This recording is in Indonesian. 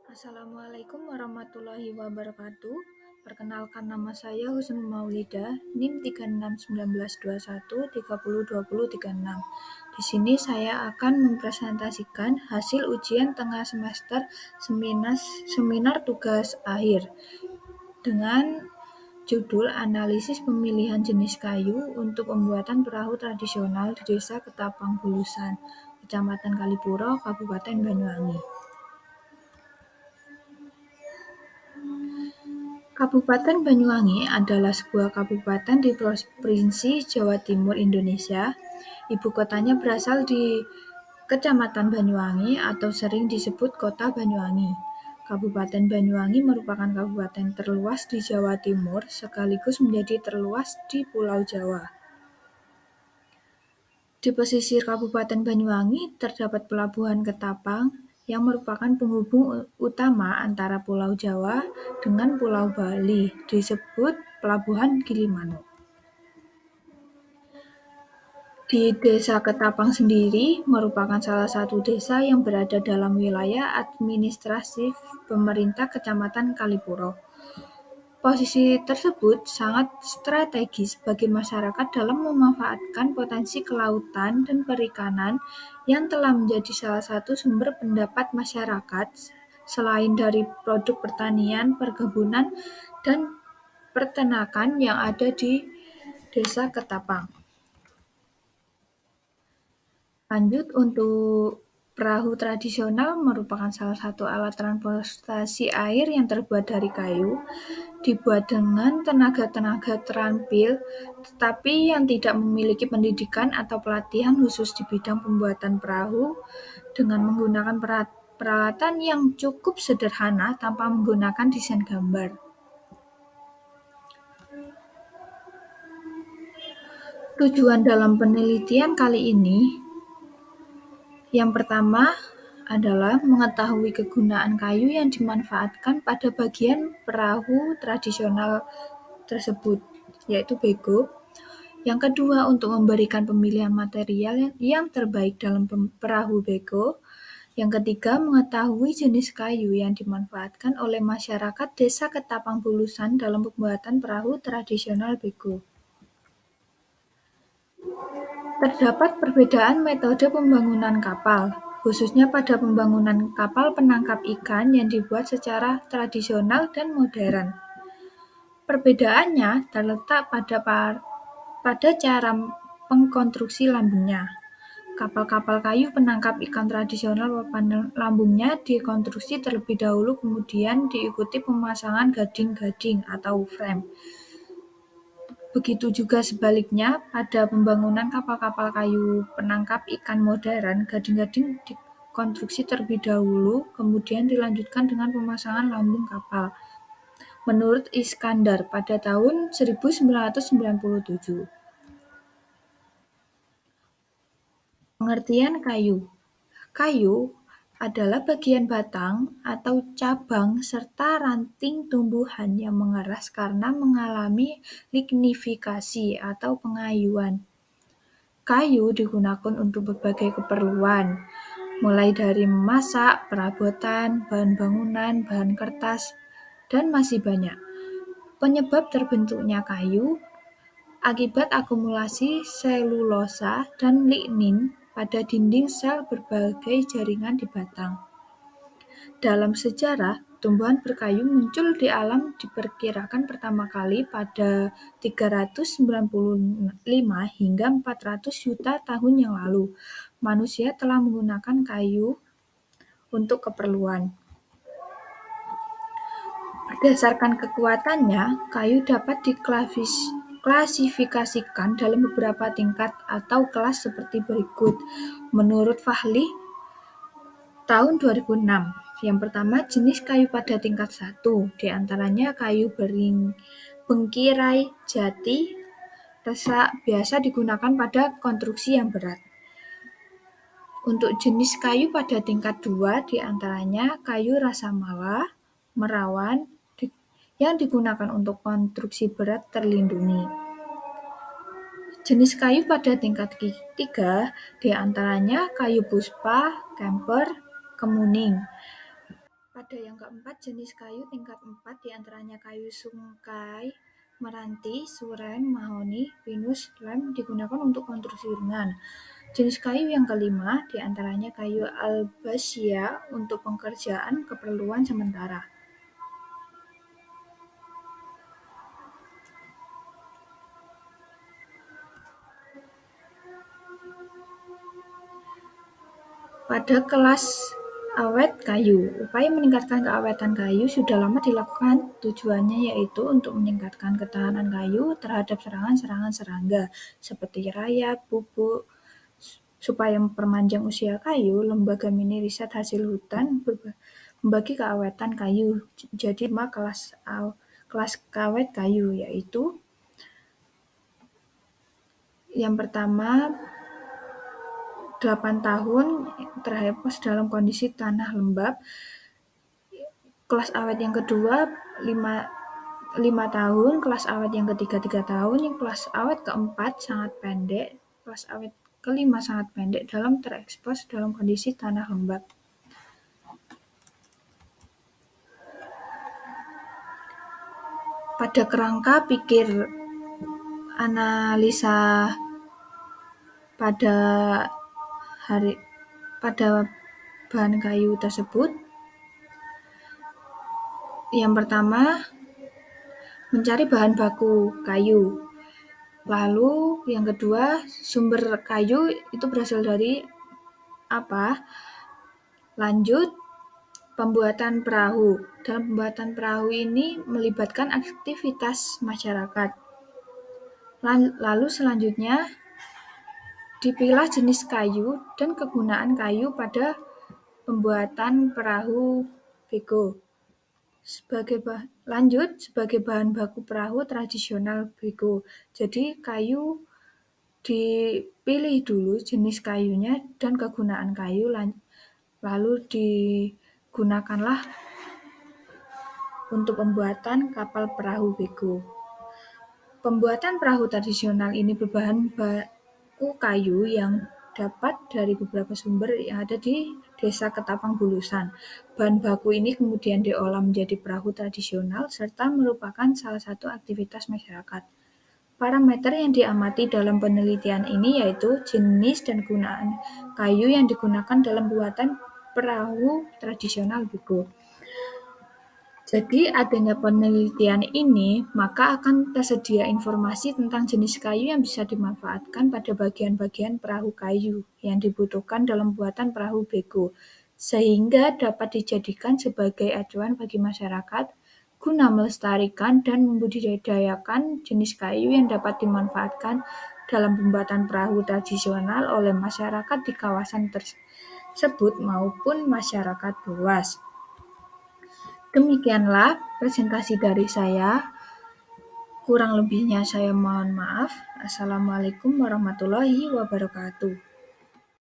Assalamualaikum warahmatullahi wabarakatuh. Perkenalkan, nama saya Husnul Maulida, NIM 361921302036. Di sini saya akan mempresentasikan hasil ujian tengah semester seminar tugas akhir dengan judul Analisis Pemilihan Jenis Kayu untuk Pembuatan Perahu Tradisional di Desa Ketapang Bulusan, Kecamatan Kalipuro, Kabupaten Banyuwangi. Kabupaten Banyuwangi adalah sebuah kabupaten di Provinsi Jawa Timur, Indonesia. Ibu kotanya berasal di Kecamatan Banyuwangi atau sering disebut Kota Banyuwangi. Kabupaten Banyuwangi merupakan kabupaten terluas di Jawa Timur sekaligus menjadi terluas di Pulau Jawa. Di pesisir Kabupaten Banyuwangi terdapat Pelabuhan Ketapang yang merupakan penghubung utama antara Pulau Jawa dengan Pulau Bali, disebut Pelabuhan Gilimanuk. Di Desa Ketapang sendiri merupakan salah satu desa yang berada dalam wilayah administratif pemerintah Kecamatan Kalipuro. Posisi tersebut sangat strategis bagi masyarakat dalam memanfaatkan potensi kelautan dan perikanan yang telah menjadi salah satu sumber pendapat masyarakat selain dari produk pertanian, perkebunan, dan peternakan yang ada di Desa Ketapang. Lanjut, untuk perahu tradisional merupakan salah satu alat transportasi air yang terbuat dari kayu, dibuat dengan tenaga-tenaga terampil, tetapi yang tidak memiliki pendidikan atau pelatihan khusus di bidang pembuatan perahu dengan menggunakan peralatan yang cukup sederhana tanpa menggunakan desain gambar. Tujuan dalam penelitian kali ini yang pertama adalah mengetahui kegunaan kayu yang dimanfaatkan pada bagian perahu tradisional tersebut, yaitu bego. Yang kedua, untuk memberikan pemilihan material yang terbaik dalam perahu bego. Yang ketiga, mengetahui jenis kayu yang dimanfaatkan oleh masyarakat Desa Ketapang Bulusan dalam pembuatan perahu tradisional bego. Terdapat perbedaan metode pembangunan kapal, khususnya pada pembangunan kapal penangkap ikan yang dibuat secara tradisional dan modern. Perbedaannya terletak pada cara pengkonstruksi lambungnya. Kapal-kapal kayu penangkap ikan tradisional papan lambungnya dikonstruksi terlebih dahulu, kemudian diikuti pemasangan gading-gading atau frame. Begitu juga sebaliknya, pada pembangunan kapal-kapal kayu penangkap ikan modern, gading-gading dikonstruksi terlebih dahulu, kemudian dilanjutkan dengan pemasangan lambung kapal. Menurut Iskandar pada tahun 1997. Pengertian kayu. Kayu adalah bagian batang atau cabang serta ranting tumbuhan yang mengeras karena mengalami lignifikasi atau pengayuan. Kayu digunakan untuk berbagai keperluan, mulai dari memasak, perabotan, bahan bangunan, bahan kertas, dan masih banyak. Penyebab terbentuknya kayu akibat akumulasi selulosa dan lignin pada dinding sel berbagai jaringan di batang. Dalam sejarah, tumbuhan berkayu muncul di alam diperkirakan pertama kali pada 395 hingga 400 juta tahun yang lalu. Manusia telah menggunakan kayu untuk keperluan. Berdasarkan kekuatannya, kayu dapat diklasifikasikan dalam beberapa tingkat atau kelas seperti berikut. Menurut Fahli, tahun 2006. Yang pertama, jenis kayu pada tingkat 1, di antaranya kayu bengkirai, jati, resak biasa digunakan pada konstruksi yang berat. Untuk jenis kayu pada tingkat 2, di antaranya kayu rasamala, merawan, yang digunakan untuk konstruksi berat terlindungi. Jenis kayu pada tingkat 3, di antaranya kayu puspa, kemper, kemuning. Pada yang keempat, jenis kayu tingkat 4 diantaranya kayu sungkai, meranti, suren, mahoni, pinus, lem digunakan untuk konstruksi ringan. Jenis kayu yang kelima diantaranya kayu albazia untuk pekerjaan keperluan sementara. Pada kelas awet kayu, upaya meningkatkan keawetan kayu sudah lama dilakukan. Tujuannya yaitu untuk meningkatkan ketahanan kayu terhadap serangan-serangan serangga seperti rayap, bubuk. Supaya memperpanjang usia kayu, lembaga mini riset hasil hutan membagi keawetan kayu jadi 5 kelas kawet kayu, yaitu yang pertama 8 tahun terhapus dalam kondisi tanah lembab. Kelas awet yang kedua 5 tahun, kelas awet yang ketiga 3 tahun, yang kelas awet keempat sangat pendek, kelas awet kelima sangat pendek dalam terekspos dalam kondisi tanah lembab. Pada kerangka pikir analisa pada bahan kayu tersebut, yang pertama mencari bahan baku kayu. Lalu yang kedua, sumber kayu itu berasal dari apa? Lanjut, pembuatan perahu. Dalam pembuatan perahu ini melibatkan aktivitas masyarakat. Lalu selanjutnya, dipilah jenis kayu dan kegunaan kayu pada pembuatan perahu bego. Sebagai bahan baku perahu tradisional bego. Jadi kayu dipilih dulu jenis kayunya dan kegunaan kayu, lalu digunakanlah untuk pembuatan kapal perahu bego. Pembuatan perahu tradisional ini berbahan baku kayu yang dapat dari beberapa sumber yang ada di Desa Ketapang Bulusan. Bahan baku ini kemudian diolah menjadi perahu tradisional serta merupakan salah satu aktivitas masyarakat. Parameter yang diamati dalam penelitian ini yaitu jenis dan gunaan kayu yang digunakan dalam pembuatan perahu tradisional bego. Jadi adanya penelitian ini, maka akan tersedia informasi tentang jenis kayu yang bisa dimanfaatkan pada bagian-bagian perahu kayu yang dibutuhkan dalam pembuatan perahu bego, sehingga dapat dijadikan sebagai acuan bagi masyarakat guna melestarikan dan membudidayakan jenis kayu yang dapat dimanfaatkan dalam pembuatan perahu tradisional oleh masyarakat di kawasan tersebut maupun masyarakat luas. Demikianlah presentasi dari saya. Kurang lebihnya saya mohon maaf. Assalamualaikum warahmatullahi wabarakatuh.